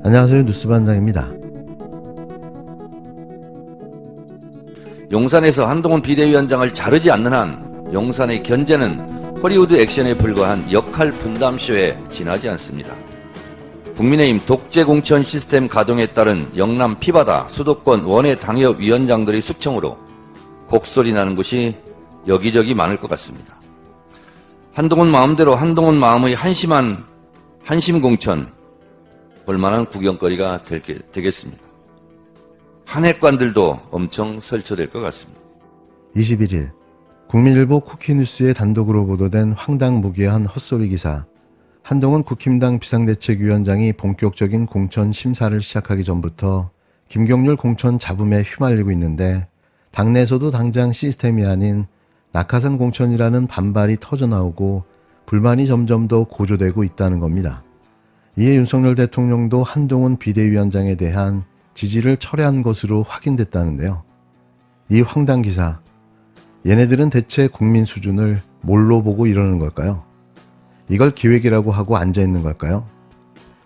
안녕하세요. 뉴스반장입니다. 용산에서 한동훈 비대위원장을 자르지 않는 한 용산의 견제는 허리우드 액션에 불과한 역할 분담쇼에 지나지 않습니다. 국민의힘 독재 공천 시스템 가동에 따른 영남 피바다 수도권 원외 당협위원장들의 숙청으로 곡소리 나는 곳이 여기저기 많을 것 같습니다. 한동훈 마음대로 한동훈 마음의 한심한 한심 공천 볼만한 구경거리가 되겠습니다. 한핵관들도 엄청 설쳐될 것 같습니다. 21일 국민일보 쿠키뉴스에 단독으로 보도된 황당무계한 헛소리 기사. 한동훈 국힘당 비상대책위원장이 본격적인 공천 심사를 시작하기 전부터 김경률 공천 잡음에 휘말리고 있는데 당내에서도 당장 시스템이 아닌 낙하산 공천이라는 반발이 터져나오고 불만이 점점 더 고조되고 있다는 겁니다. 이에 윤석열 대통령도 한동훈 비대위원장에 대한 지지를 철회한 것으로 확인됐다는데요. 이 황당 기사, 얘네들은 대체 국민 수준을 뭘로 보고 이러는 걸까요? 이걸 기획이라고 하고 앉아있는 걸까요?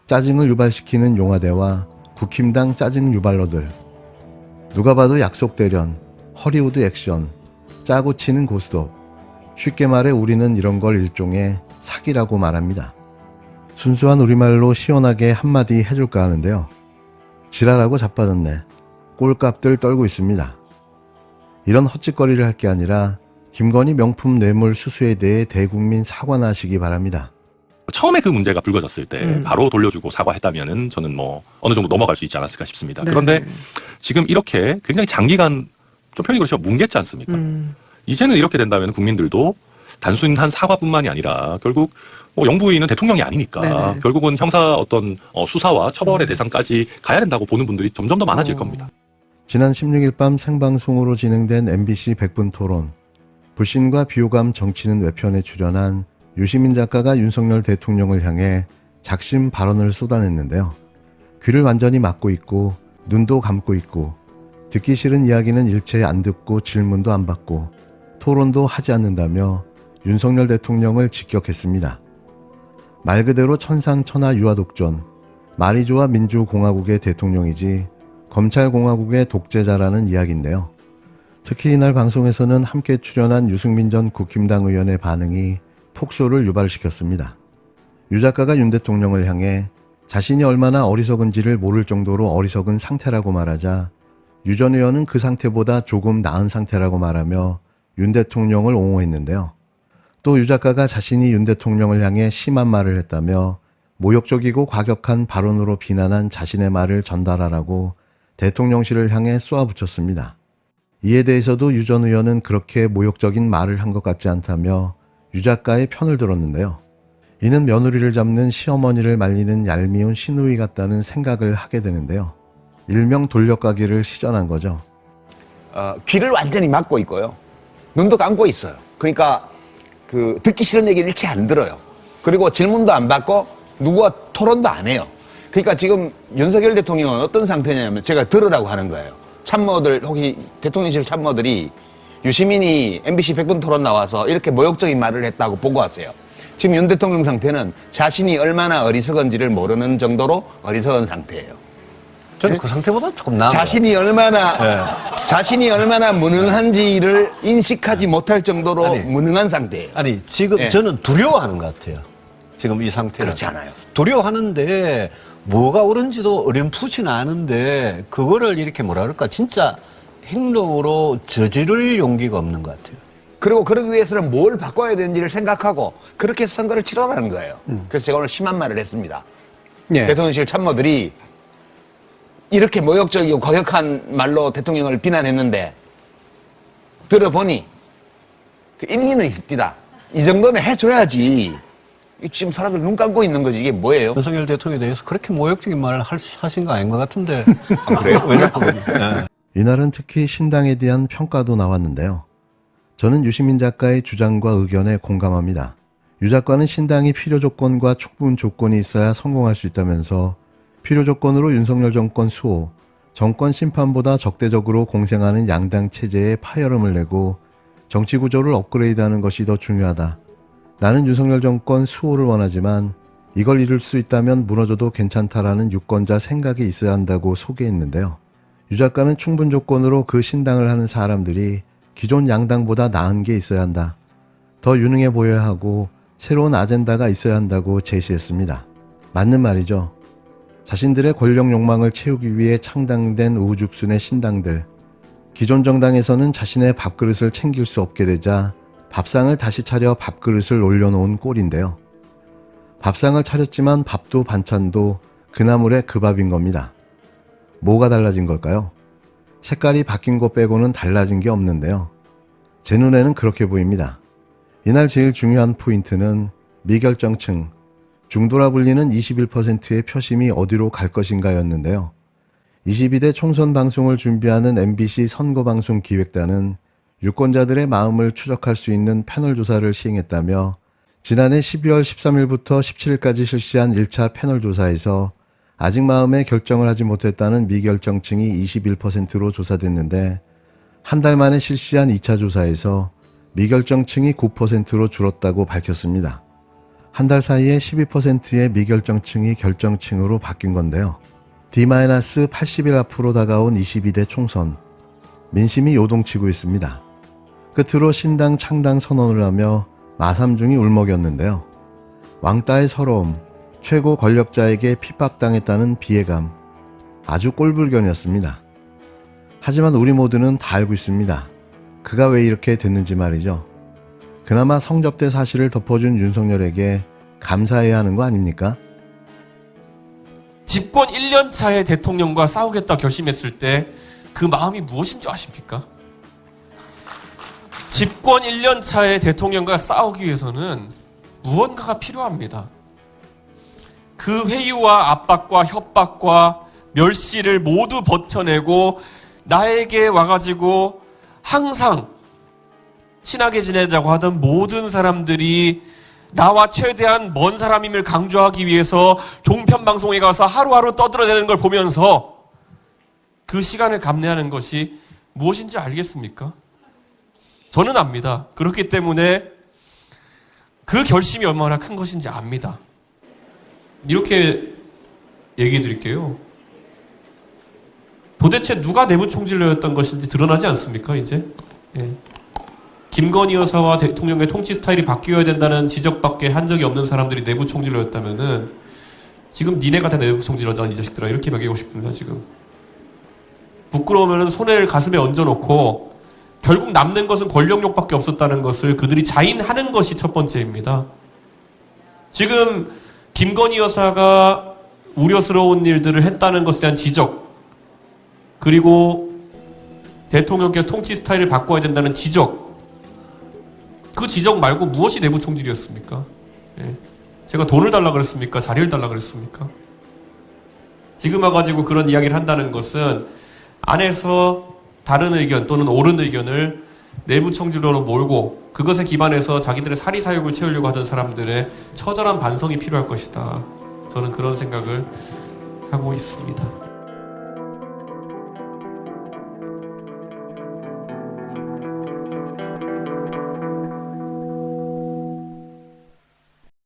짜증을 유발시키는 용화대와 국힘당 짜증 유발러들. 누가 봐도 약속 대련, 허리우드 액션, 짜고 치는 고스톱. 쉽게 말해 우리는 이런 걸 일종의 사기라고 말합니다. 순수한 우리말로 시원하게 한마디 해줄까 하는데요. 지랄하고 자빠졌네. 꼴값들 떨고 있습니다. 이런 헛짓거리를 할 게 아니라 김건희 명품 뇌물 수수에 대해 대국민 사과나 하시기 바랍니다. 처음에 그 문제가 불거졌을 때 바로 돌려주고 사과했다면은 저는 뭐 어느 정도 넘어갈 수 있지 않았을까 싶습니다. 네. 그런데 지금 이렇게 굉장히 장기간 좀 편히 그렇죠. 뭉갰지 않습니까? 이제는 이렇게 된다면 국민들도 단순한 사과뿐만이 아니라 결국 뭐 영부인은 대통령이 아니니까 네네. 결국은 형사 어떤 수사와 처벌의 대상까지 가야 된다고 보는 분들이 점점 더 많아질 겁니다. 지난 16일 밤 생방송으로 진행된 MBC 100분 토론. 불신과 비호감 정치는 외편에 출연한 유시민 작가가 윤석열 대통령을 향해 작심 발언을 쏟아냈는데요. 귀를 완전히 막고 있고 눈도 감고 있고 듣기 싫은 이야기는 일체 안 듣고 질문도 안 받고 토론도 하지 않는다며 윤석열 대통령을 직격했습니다. 말 그대로 천상천하 유아독존, 말이 좋아 민주공화국의 대통령이지 검찰공화국의 독재자라는 이야기인데요. 특히 이날 방송에서는 함께 출연한 유승민 전 국힘당 의원의 반응이 폭소를 유발시켰습니다. 유 작가가 윤 대통령을 향해 자신이 얼마나 어리석은지를 모를 정도로 어리석은 상태라고 말하자 유 전 의원은 그 상태보다 조금 나은 상태라고 말하며 윤 대통령을 옹호했는데요. 또 유 작가가 자신이 윤 대통령을 향해 심한 말을 했다며 모욕적이고 과격한 발언으로 비난한 자신의 말을 전달하라고 대통령실을 향해 쏘아붙였습니다. 이에 대해서도 유 전 의원은 그렇게 모욕적인 말을 한 것 같지 않다며 유 작가의 편을 들었는데요. 이는 며느리를 잡는 시어머니를 말리는 얄미운 시누이 같다는 생각을 하게 되는데요. 일명 돌려가기를 시전한 거죠. 귀를 완전히 막고 있고요. 눈도 감고 있어요. 그러니까 듣기 싫은 얘기를 일체 안 들어요. 그리고 질문도 안 받고 누구와 토론도 안 해요. 그러니까 지금 윤석열 대통령은 어떤 상태냐면 제가 들으라고 하는 거예요. 참모들, 혹시 대통령실 참모들이 유시민이 MBC 100분 토론 나와서 이렇게 모욕적인 말을 했다고 보고하세요. 지금 윤 대통령 상태는 자신이 얼마나 어리석은지를 모르는 정도로 어리석은 상태예요. 저는 그 상태보다 조금 나아요. 자신이 얼마나 무능한지를 인식하지 못할 정도로 아니, 무능한 상태예요. 아니 지금 예. 저는 두려워하는 것 같아요. 지금 이 상태는. 그렇지 않아요. 두려워하는데 뭐가 옳은지도 어렴풋이는 아는데 그거를 이렇게 뭐라 그럴까 진짜 행동으로 저지를 용기가 없는 것 같아요. 그리고 그러기 위해서는 뭘 바꿔야 되는지를 생각하고 그렇게 해서 선거를 치러라는 거예요. 그래서 제가 오늘 심한 말을 했습니다. 예. 대통령실 참모들이 이렇게 모욕적이고 과격한 말로 대통령을 비난했는데 들어보니 그 일리는 있습니다. 이 정도는 해줘야지. 지금 사람들 눈 감고 있는 거지. 이게 뭐예요? 윤석열 대통령에 대해서 그렇게 모욕적인 말을 하신 거 아닌 것 같은데. 아, 그래요? 왜냐하면 예. 이날은 특히 신당에 대한 평가도 나왔는데요. 저는 유시민 작가의 주장과 의견에 공감합니다. 유 작가는 신당이 필요 조건과 충분 조건이 있어야 성공할 수 있다면서 필요 조건으로 윤석열 정권 수호, 정권 심판보다 적대적으로 공생하는 양당 체제에 파열음을 내고 정치 구조를 업그레이드하는 것이 더 중요하다. 나는 윤석열 정권 수호를 원하지만 이걸 이룰 수 있다면 무너져도 괜찮다라는 유권자 생각이 있어야 한다고 소개했는데요. 유 작가는 충분 조건으로 그 신당을 하는 사람들이 기존 양당보다 나은 게 있어야 한다. 더 유능해 보여야 하고 새로운 아젠다가 있어야 한다고 제시했습니다. 맞는 말이죠. 자신들의 권력 욕망을 채우기 위해 창당된 우후죽순의 신당들. 기존 정당에서는 자신의 밥그릇을 챙길 수 없게 되자 밥상을 다시 차려 밥그릇을 올려놓은 꼴인데요. 밥상을 차렸지만 밥도 반찬도 그나물의 그 밥인 겁니다. 뭐가 달라진 걸까요? 색깔이 바뀐 것 빼고는 달라진 게 없는데요. 제 눈에는 그렇게 보입니다. 이날 제일 중요한 포인트는 미결정층, 중도라 불리는 21%의 표심이 어디로 갈 것인가였는데요. 22대 총선 방송을 준비하는 MBC 선거방송 기획단은 유권자들의 마음을 추적할 수 있는 패널 조사를 시행했다며 지난해 12월 13일부터 17일까지 실시한 1차 패널 조사에서 아직 마음의 결정을 하지 못했다는 미결정층이 21%로 조사됐는데 한 달 만에 실시한 2차 조사에서 미결정층이 9%로 줄었다고 밝혔습니다. 한 달 사이에 12%의 미결정층이 결정층으로 바뀐 건데요. D-80일 앞으로 다가온 22대 총선. 민심이 요동치고 있습니다. 끝으로 신당 창당 선언을 하며 마삼중이 울먹였는데요. 왕따의 서러움, 최고 권력자에게 핍박당했다는 비애감, 아주 꼴불견이었습니다. 하지만 우리 모두는 다 알고 있습니다. 그가 왜 이렇게 됐는지 말이죠. 그나마 성접대 사실을 덮어준 윤석열에게 감사해야 하는 거 아닙니까? 집권 1년 차에 대통령과 싸우겠다 결심했을 때 그 마음이 무엇인 줄 아십니까? 집권 1년 차에 대통령과 싸우기 위해서는 무언가가 필요합니다. 그 회유와 압박과 협박과 멸시를 모두 버텨내고 나에게 와가지고 항상 친하게 지내자고 하던 모든 사람들이 나와 최대한 먼 사람임을 강조하기 위해서 종편 방송에 가서 하루하루 떠들어대는 걸 보면서 그 시간을 감내하는 것이 무엇인지 알겠습니까? 저는 압니다. 그렇기 때문에 그 결심이 얼마나 큰 것인지 압니다. 이렇게 얘기해 드릴게요. 도대체 누가 내부 총질러였던 것인지 드러나지 않습니까, 이제? 예. 김건희 여사와 대통령의 통치 스타일이 바뀌어야 된다는 지적밖에 한 적이 없는 사람들이 내부 총질러였다면은 지금 니네가 다 내부 총질러잖아, 이 자식들아. 이렇게 먹이고 싶습니다, 지금. 부끄러우면은 손을 가슴에 얹어놓고 결국 남는 것은 권력욕밖에 없었다는 것을 그들이 자인하는 것이 첫 번째입니다. 지금 김건희 여사가 우려스러운 일들을 했다는 것에 대한 지적, 그리고 대통령께서 통치 스타일을 바꿔야 된다는 지적, 그 지적 말고 무엇이 내부 총질이었습니까? 예. 제가 돈을 달라 그랬습니까? 자리를 달라 그랬습니까? 지금 와가지고 그런 이야기를 한다는 것은 안에서 다른 의견 또는 옳은 의견을 내부 총질러로 몰고 그것에 기반해서 자기들의 사리사욕을 채우려고 하던 사람들의 처절한 반성이 필요할 것이다. 저는 그런 생각을 하고 있습니다.